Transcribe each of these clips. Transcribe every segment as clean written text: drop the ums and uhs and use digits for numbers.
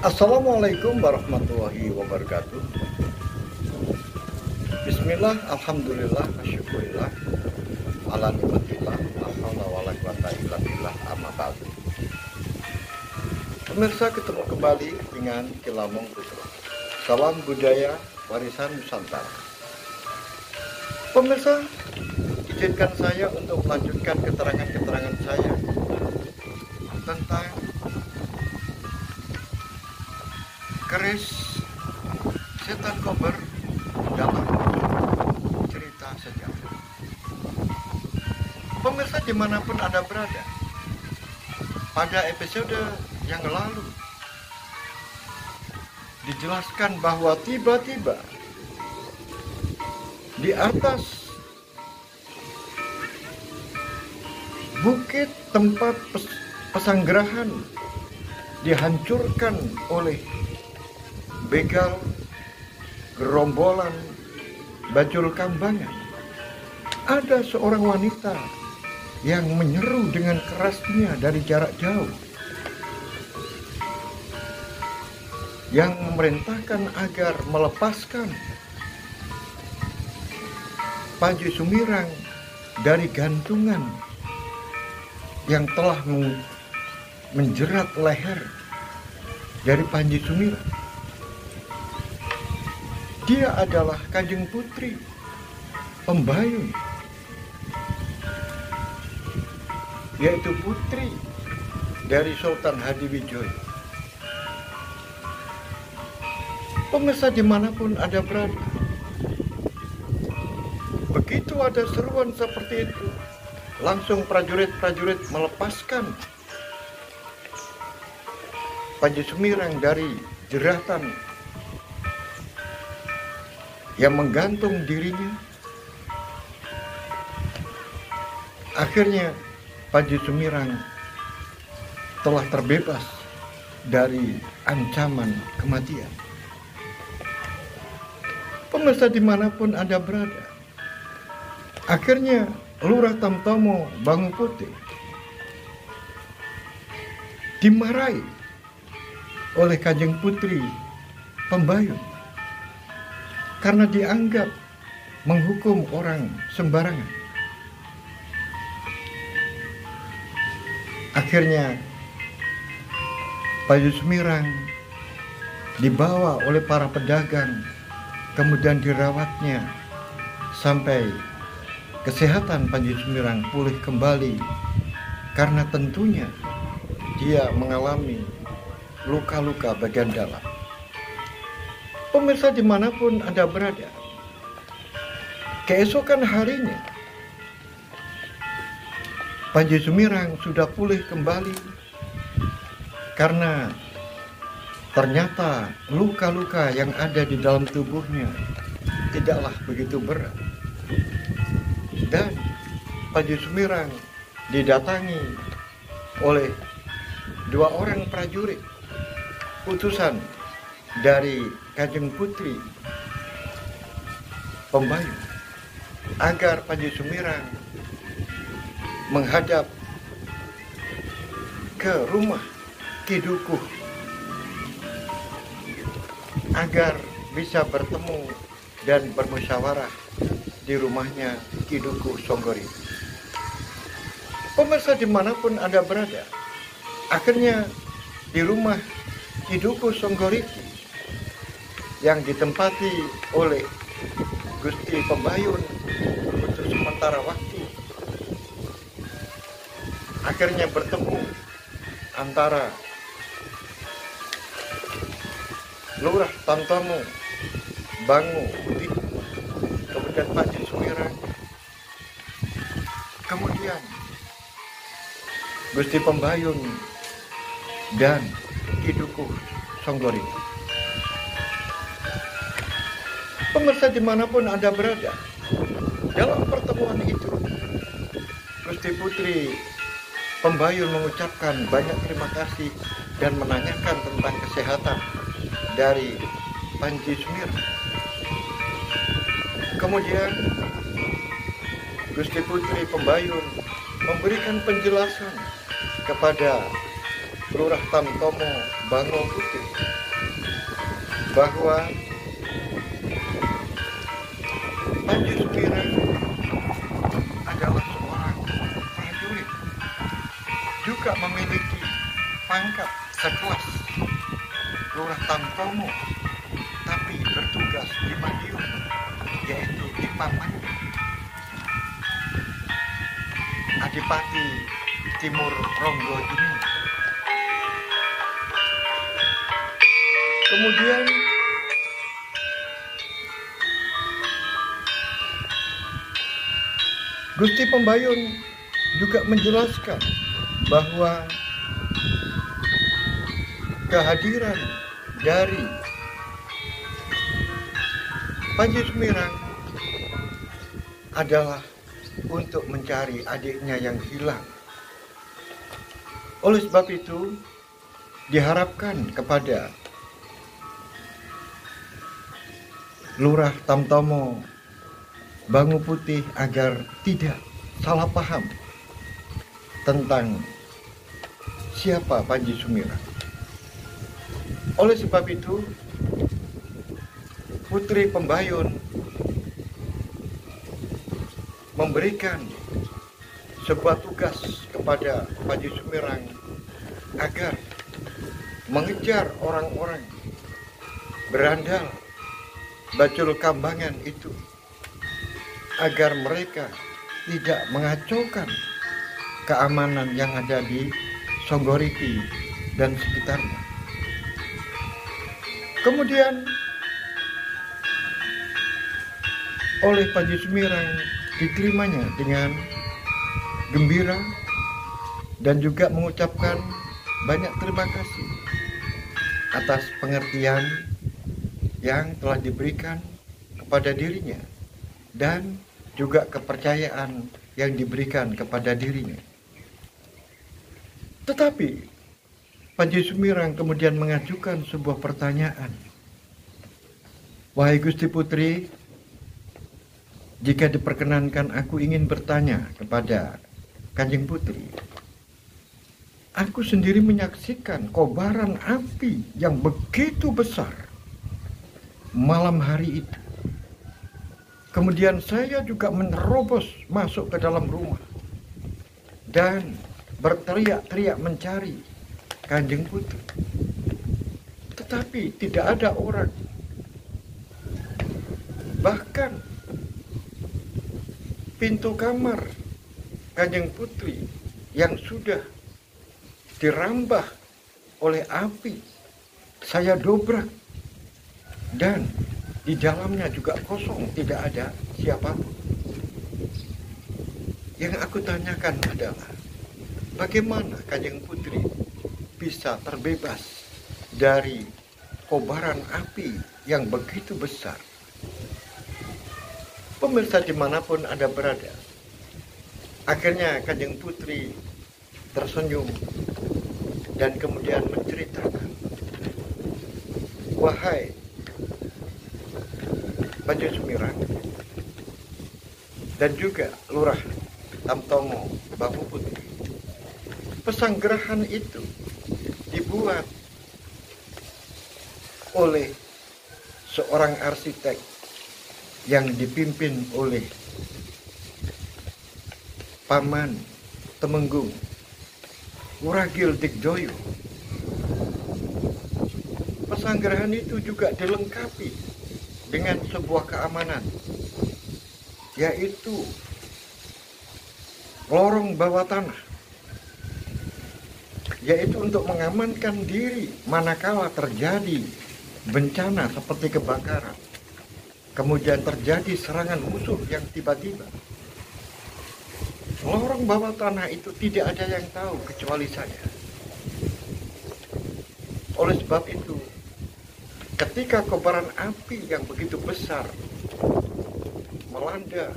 Assalamualaikum warahmatullahi wabarakatuh. Bismillah, alhamdulillah, asyukurillah, ala nikmatillah, alhamdulillah, wala quwata illa billah, amma ba'du. Pemirsa, ketemu kembali dengan Kilamong Putro. Salam budaya warisan Nusantara. Pemirsa, izinkan saya untuk melanjutkan keterangan-keterangan saya tentang keris setan kober dalam cerita sejarah. Pemirsa dimanapun Anda berada, pada episode yang lalu dijelaskan bahwa tiba-tiba di atas bukit tempat pesanggerahan dihancurkan oleh begal gerombolan Bajul Kambangan. Ada seorang wanita yang menyeru dengan kerasnya dari jarak jauh, yang memerintahkan agar melepaskan Panji Sumirang dari gantungan yang telah menjerat leher dari Panji Sumirang. Dia adalah Kanjeng Putri Pembayun, yaitu putri dari Sultan Hadiwijaya. Pemirsa dimanapun Anda berada, begitu ada seruan seperti itu, langsung prajurit-prajurit melepaskan Panji Sumirang dari jeratan yang menggantung dirinya. Akhirnya Panji Sumirang telah terbebas dari ancaman kematian. Pemirsa dimanapun Anda berada, akhirnya Lurah Tamtama Bangu Putih dimarahi oleh Kanjeng Putri Pembayun karena dianggap menghukum orang sembarangan. Akhirnya Panji Sumirang dibawa oleh para pedagang, kemudian dirawatnya sampai kesehatan Panji Sumirang pulih kembali, karena tentunya dia mengalami luka-luka bagian dalam. Pemirsa dimanapun Anda berada, keesokan harinya Panji Sumirang sudah pulih kembali karena ternyata luka-luka yang ada di dalam tubuhnya tidaklah begitu berat. Dan Panji Sumirang didatangi oleh dua orang prajurit utusan dari Kanjeng Putri Pembayun agar Panji Sumirang menghadap ke rumah Ki Dukuh agar bisa bertemu dan bermusyawarah di rumahnya Ki Dukuh Songgoriki. Pemirsa dimanapun Anda berada, akhirnya di rumah Ki Dukuh Songgoriki yang ditempati oleh Gusti Pembayun untuk sementara waktu, akhirnya bertemu antara Lurah Tamtama Bangu Putih, kemudian Panji Sumirang, kemudian Gusti Pembayun dan Ki Dukuh Songgoriki. Pemirsa dimanapun Anda berada, dalam pertemuan itu Gusti Putri Pembayun mengucapkan banyak terima kasih dan menanyakan tentang kesehatan dari Panji Sumirang. Kemudian Gusti Putri Pembayun memberikan penjelasan kepada Lurah Tamtama Bangu Putih bahwa Panji Sumirang adalah seorang prajurit, juga memiliki pangkat sekelas Lurah Tamtomo, tapi bertugas di Madiun, yaitu di Paman, Adipati Timur Ronggo ini. Kemudian Gusti Pembayun juga menjelaskan bahwa kehadiran dari Panji Sumirang adalah untuk mencari adiknya yang hilang. Oleh sebab itu, diharapkan kepada Lurah Tamtomo Bangu Putih agar tidak salah paham tentang siapa Panji Sumirang. Oleh sebab itu, Putri Pembayun memberikan sebuah tugas kepada Panji Sumirang agar mengejar orang-orang berandal Bacul Kambangan itu, agar mereka tidak mengacaukan keamanan yang ada di Songgoriki dan sekitarnya. Kemudian oleh Panji Sumirang diterimanya dengan gembira dan juga mengucapkan banyak terima kasih atas pengertian yang telah diberikan kepada dirinya dan juga kepercayaan yang diberikan kepada dirinya. Tetapi Panji Sumirang kemudian mengajukan sebuah pertanyaan. Wahai Gusti Putri, jika diperkenankan aku ingin bertanya kepada Kanjeng Putri. Aku sendiri menyaksikan kobaran api yang begitu besar malam hari itu. Kemudian saya juga menerobos masuk ke dalam rumah dan berteriak-teriak mencari Kanjeng Putri. Tetapi tidak ada orang. Bahkan pintu kamar Kanjeng Putri yang sudah dirambah oleh api saya dobrak, dan di dalamnya juga kosong, tidak ada siapapun. Yang aku tanyakan adalah, bagaimana Kanjeng Putri bisa terbebas dari kobaran api yang begitu besar? Pemirsa dimanapun Anda berada, akhirnya Kanjeng Putri tersenyum dan kemudian menceritakan, wahai Panji Sumirang dan juga Lurah Tamtomo Bangu Putih, pesanggerahan itu dibuat oleh seorang arsitek yang dipimpin oleh Paman Temenggung Wuragil Digjoyo. Pesanggerahan itu juga dilengkapi dengan sebuah keamanan, yaitu lorong bawah tanah, yaitu untuk mengamankan diri manakala terjadi bencana seperti kebakaran, kemudian terjadi serangan musuh yang tiba-tiba. Lorong bawah tanah itu tidak ada yang tahu kecuali saya. Oleh sebab itu, ketika kobaran api yang begitu besar melanda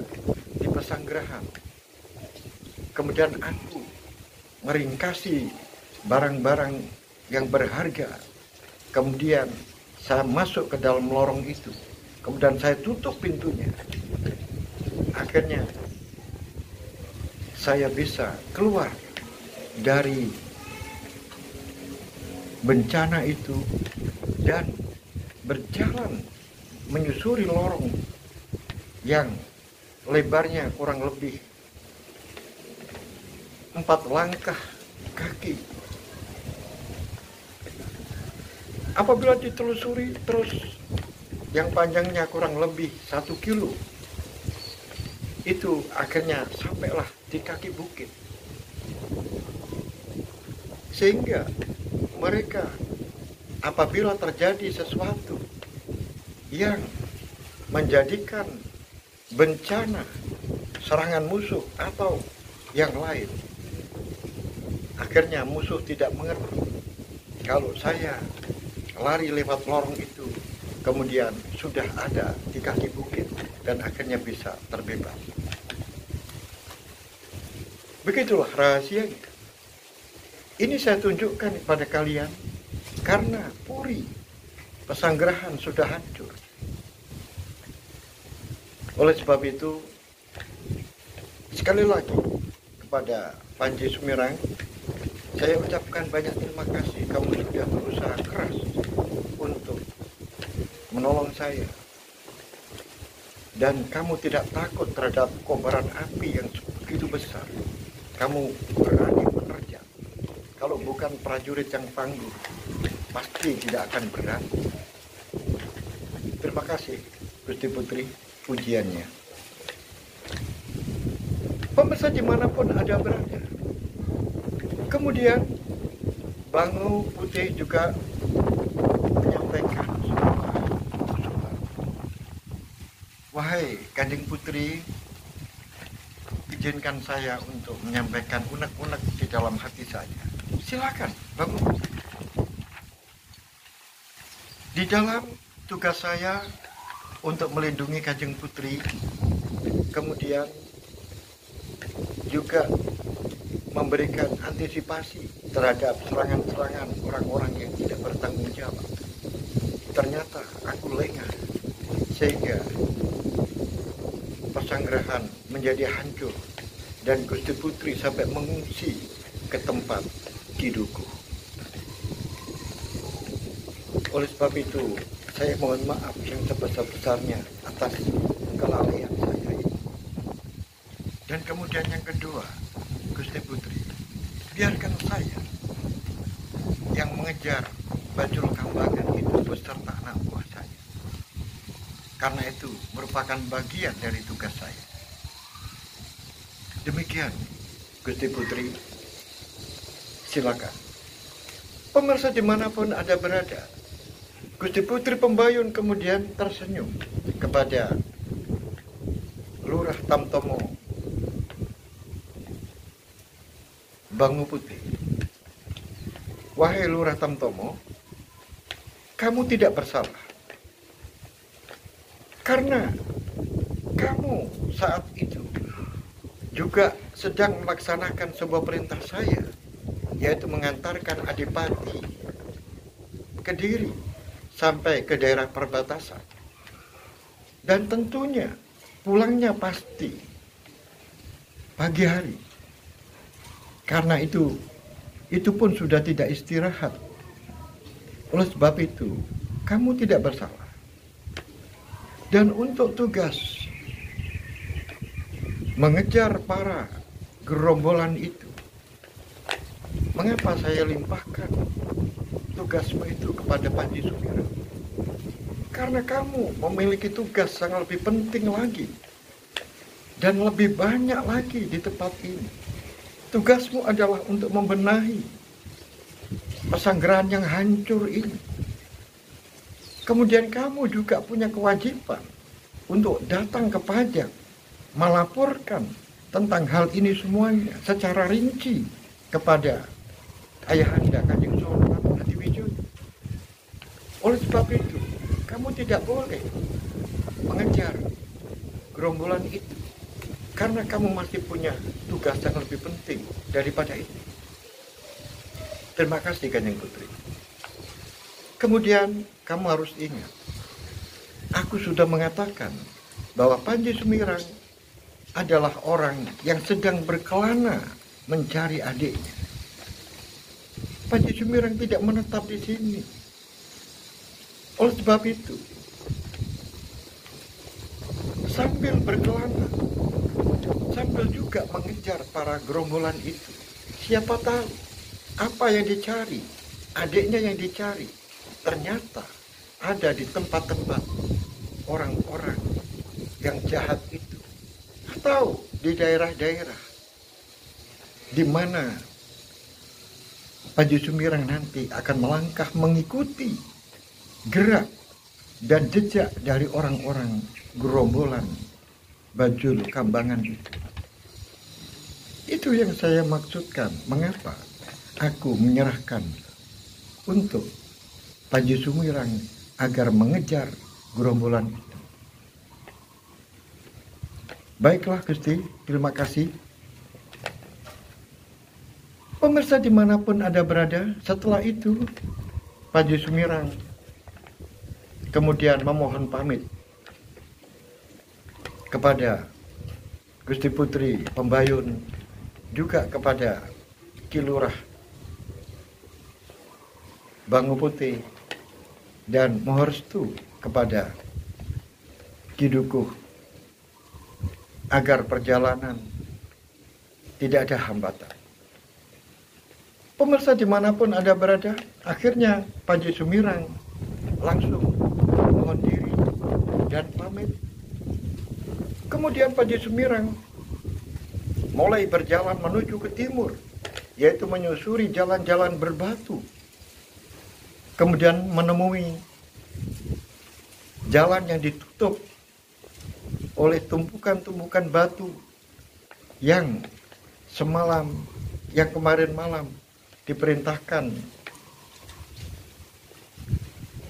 di pesanggerahan, kemudian aku meringkasi barang-barang yang berharga, kemudian saya masuk ke dalam lorong itu, kemudian saya tutup pintunya. Akhirnya saya bisa keluar dari bencana itu dan berjalan menyusuri lorong yang lebarnya kurang lebih 4 langkah kaki. Apabila ditelusuri terus, yang panjangnya kurang lebih 1 kilo, itu akhirnya sampailah di kaki bukit. Sehingga mereka apabila terjadi sesuatu yang menjadikan bencana, serangan musuh atau yang lain, akhirnya musuh tidak mengerti kalau saya lari lewat lorong itu, kemudian sudah ada di kaki bukit dan akhirnya bisa terbebas. Begitulah rahasianya. Ini saya tunjukkan kepada kalian karena Puri Pesanggerahan sudah hancur. Oleh sebab itu, sekali lagi kepada Panji Sumirang, saya ucapkan banyak terima kasih. Kamu sudah berusaha keras untuk menolong saya. Dan kamu tidak takut terhadap kobaran api yang begitu besar. Kamu berani bekerja. Kalau bukan prajurit yang tangguh, pasti tidak akan berani. Terima kasih, Gusti Putri, pujiannya. Pemirsa dimanapun ada berada. Kemudian Bangu Putih juga menyampaikan sebuah usulan. Wahai Kanjeng Putri, izinkan saya untuk menyampaikan unek-unek di dalam hati saya. Silakan, Bangu Putih. Di dalam tugas saya untuk melindungi Kanjeng Putri, kemudian juga memberikan antisipasi terhadap serangan-serangan orang-orang yang tidak bertanggung jawab. Ternyata aku lengah, sehingga Pesanggerahan menjadi hancur dan Gusti Putri sampai mengungsi ke tempat Kiduku. Oleh sebab itu, saya mohon maaf yang sebesar-besarnya atas kelalaian saya ini. Dan kemudian yang kedua, Gusti Putri, biarkan saya yang mengejar Bajul Kambangan itu beserta anak buah saya. Karena itu merupakan bagian dari tugas saya. Demikian, Gusti Putri, silakan. Pemirsa dimanapun ada berada, Gusti Putri Pembayun kemudian tersenyum kepada Lurah Tamtomo Bangu Putih. Wahai Lurah Tamtomo, kamu tidak bersalah. Karena kamu saat itu juga sedang melaksanakan sebuah perintah saya, yaitu mengantarkan Adipati Kediri sampai ke daerah perbatasan. Dan tentunya pulangnya pasti pagi hari. Karena itu pun sudah tidak istirahat. Oleh sebab itu, kamu tidak bersalah. Dan untuk tugas mengejar para gerombolan itu, mengapa saya limpahkan tugasmu itu kepada Panji Sumirang? Karena kamu memiliki tugas yang lebih penting lagi dan lebih banyak lagi di tempat ini. Tugasmu adalah untuk membenahi Pesanggerahan yang hancur ini. Kemudian kamu juga punya kewajiban untuk datang ke pajak, melaporkan tentang hal ini semuanya secara rinci kepada Ayahanda Kanjeng Sunan Hadiwijaya. Oleh sebab itu, kamu tidak boleh mengejar gerombolan itu, karena kamu masih punya tugas yang lebih penting daripada itu. Terima kasih Kanjeng Putri. Kemudian kamu harus ingat, aku sudah mengatakan bahwa Panji Sumirang adalah orang yang sedang berkelana mencari adiknya. Panji Sumirang tidak menetap di sini. Oleh sebab itu, sambil berkelana, sambil juga mengejar para gerombolan itu, siapa tahu apa yang dicari, adiknya yang dicari, ternyata ada di tempat-tempat orang-orang yang jahat itu, atau di daerah-daerah di mana Panji Sumirang nanti akan melangkah mengikuti gerak dan jejak dari orang-orang gerombolan Bajul Kambangan itu. Itu yang saya maksudkan, mengapa aku menyerahkan untuk Panji Sumirang agar mengejar gerombolan itu. Baiklah Gusti, terima kasih. Pemirsa dimanapun Anda berada, setelah itu Panji Sumirang kemudian memohon pamit kepada Gusti Putri Pembayun, juga kepada Ki Lurah Bangu Putih, dan mohon restu kepada Ki Dukuh agar perjalanan tidak ada hambatan. Pemirsa dimanapun Anda berada, akhirnya Panji Sumirang langsung mohon diri dan pamit. Kemudian Panji Sumirang mulai berjalan menuju ke timur, yaitu menyusuri jalan-jalan berbatu. Kemudian menemui jalan yang ditutup oleh tumpukan-tumpukan batu yang kemarin malam diperintahkan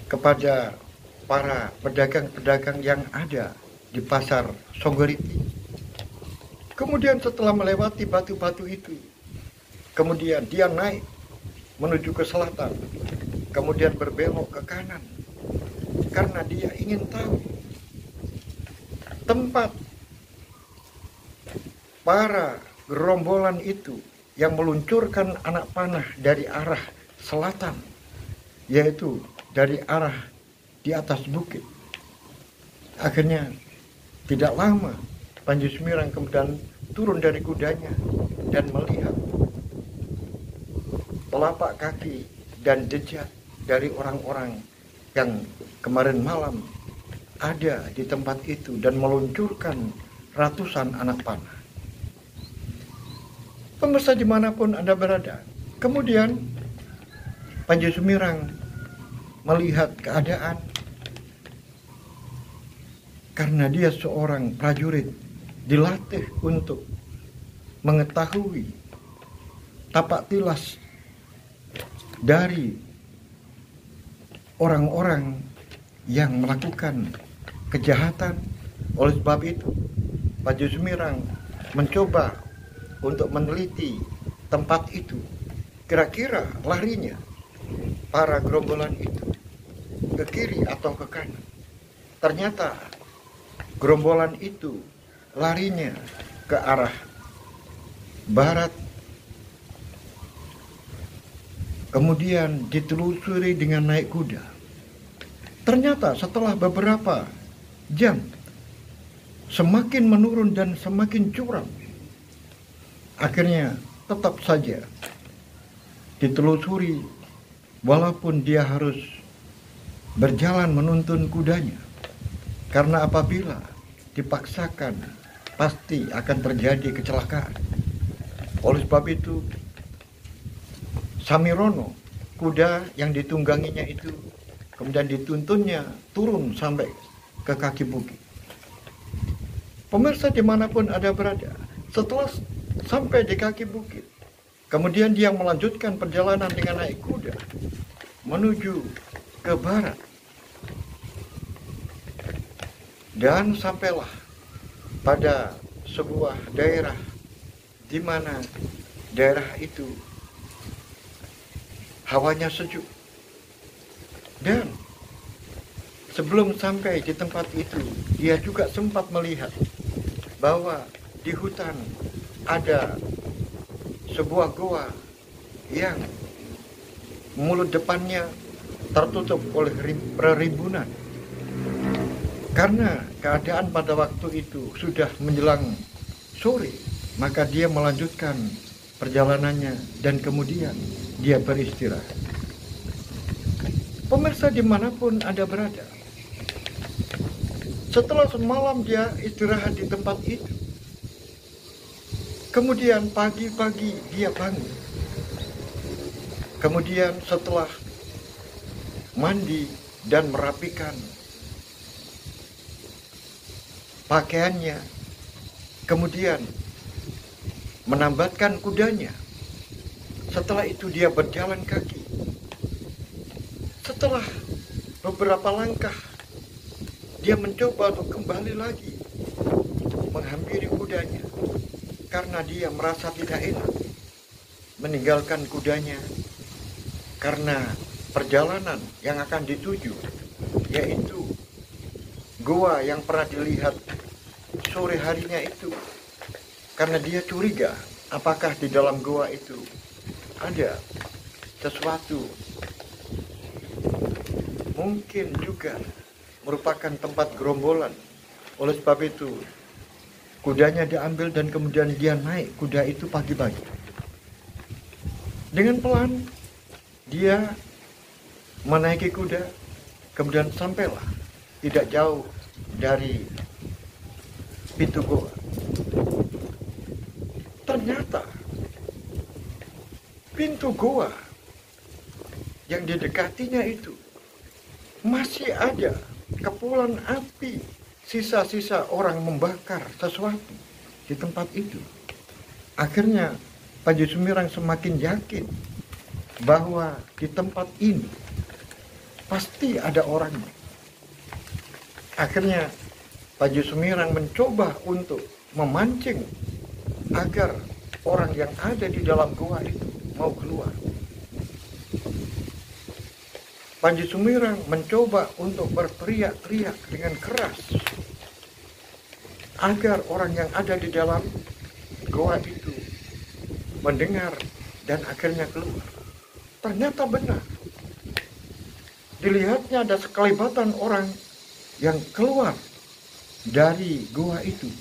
kepada para pedagang-pedagang yang ada di pasar Songgoriti. Kemudian setelah melewati batu-batu itu, kemudian dia naik menuju ke selatan, kemudian berbelok ke kanan, karena dia ingin tahu tempat para gerombolan itu yang meluncurkan anak panah dari arah selatan, yaitu dari arah di atas bukit. Akhirnya tidak lama Panji Sumirang kemudian turun dari kudanya dan melihat telapak kaki dan jejak dari orang-orang yang kemarin malam ada di tempat itu dan meluncurkan ratusan anak panah. Pemirsa dimanapun Anda berada, kemudian Panji Sumirang melihat keadaan, karena dia seorang prajurit dilatih untuk mengetahui tapak tilas dari orang-orang yang melakukan kejahatan. Oleh sebab itu, Panji Sumirang mencoba untuk meneliti tempat itu, kira-kira larinya para gerombolan itu ke kiri atau ke kanan. Ternyata gerombolan itu larinya ke arah barat. Kemudian ditelusuri dengan naik kuda. Ternyata setelah beberapa jam semakin menurun dan semakin curam. Akhirnya tetap saja ditelusuri, walaupun dia harus berjalan menuntun kudanya, karena apabila dipaksakan pasti akan terjadi kecelakaan. Oleh sebab itu Samirono, kuda yang ditungganginya itu, kemudian dituntunnya turun sampai ke kaki bukit. Pemirsa dimanapun Anda berada, setelah sampai di kaki bukit, kemudian dia melanjutkan perjalanan dengan naik kuda menuju ke barat. Dan sampailah pada sebuah daerah di mana daerah itu hawanya sejuk. Dan sebelum sampai di tempat itu, dia juga sempat melihat bahwa di hutan ada sebuah goa yang mulut depannya tertutup oleh perrimbunan. Karena keadaan pada waktu itu sudah menjelang sore, maka dia melanjutkan perjalanannya dan kemudian dia beristirahat. Pemirsa dimanapun Anda berada, setelah semalam dia istirahat di tempat itu, kemudian pagi-pagi dia bangun. Kemudian setelah mandi dan merapikan pakaiannya, kemudian menambatkan kudanya. Setelah itu dia berjalan kaki. Setelah beberapa langkah, dia mencoba untuk kembali lagi menghampiri kudanya, karena dia merasa tidak enak meninggalkan kudanya, karena perjalanan yang akan dituju, yaitu goa yang pernah dilihat sore harinya itu. Karena dia curiga apakah di dalam goa itu ada sesuatu, mungkin juga merupakan tempat gerombolan. Oleh sebab itu kudanya diambil dan kemudian dia naik kuda itu pagi-pagi. Dengan pelan dia menaiki kuda, kemudian sampailah tidak jauh dari pintu goa. Ternyata pintu goa yang didekatinya itu masih ada kepulan api, sisa-sisa orang membakar sesuatu di tempat itu. Akhirnya Panji Sumirang semakin yakin bahwa di tempat ini pasti ada orangnya. Akhirnya Panji Sumirang mencoba untuk memancing agar orang yang ada di dalam goa itu mau keluar. Panji Sumirang mencoba untuk berteriak-teriak dengan keras agar orang yang ada di dalam goa itu mendengar dan akhirnya keluar. Ternyata benar. Dilihatnya ada sekelibatan orang yang keluar dari goa itu,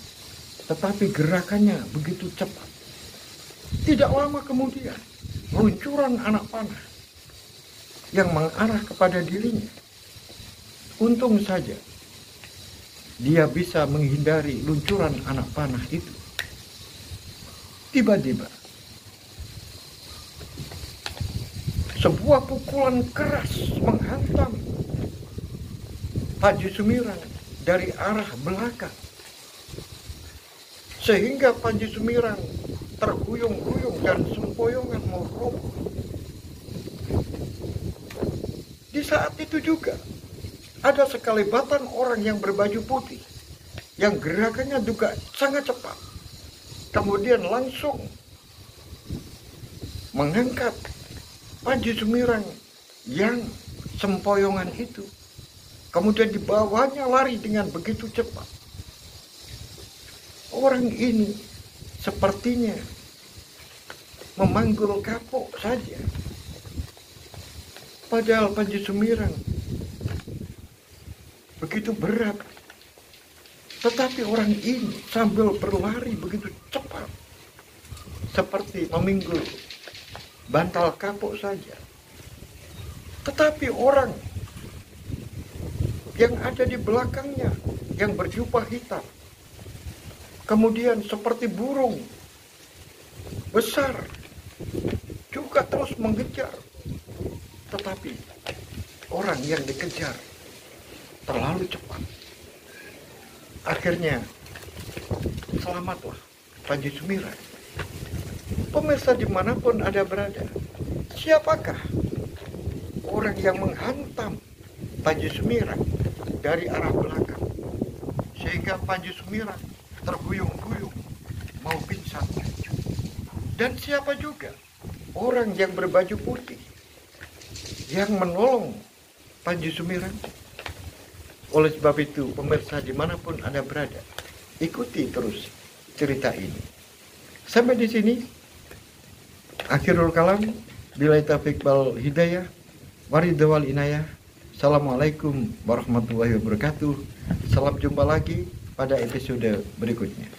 tetapi gerakannya begitu cepat. Tidak lama kemudian, luncuran anak panah yang mengarah kepada dirinya. Untung saja dia bisa menghindari luncuran anak panah itu. Tiba-tiba sebuah pukulan keras menghantam Panji Sumirang dari arah belakang, sehingga Panji Sumirang terguyung-guyung dan sempoyongan mau roboh. Di saat itu juga ada sekelibatan orang yang berbaju putih yang gerakannya juga sangat cepat, kemudian langsung mengangkat Panji Sumirang yang sempoyongan itu, kemudian dibawanya lari dengan begitu cepat. Orang ini sepertinya memanggul kapok saja, padahal Panji Sumirang begitu berat. Tetapi orang ini sambil berlari begitu cepat, seperti meminggul bantal kapok saja. Tetapi orang yang ada di belakangnya yang berjubah hitam, kemudian seperti burung besar, juga terus mengejar. Tetapi orang yang dikejar terlalu cepat. Akhirnya selamatlah Panji Sumirang. Pemirsa dimanapun Anda berada, siapakah orang yang menghantam Panji Sumirang dari arah belakang, sehingga Panji Sumirang terguyung-guyung mau pingsan? Dan siapa juga orang yang berbaju putih yang menolong Panji Sumirang? Oleh sebab itu, pemirsa dimanapun Anda berada, ikuti terus cerita ini. Sampai di sini, akhirul kalam, billahi taufiq wal hidayah. waridha wal inayah. Assalamualaikum warahmatullahi wabarakatuh. Salam jumpa lagi pada episode berikutnya.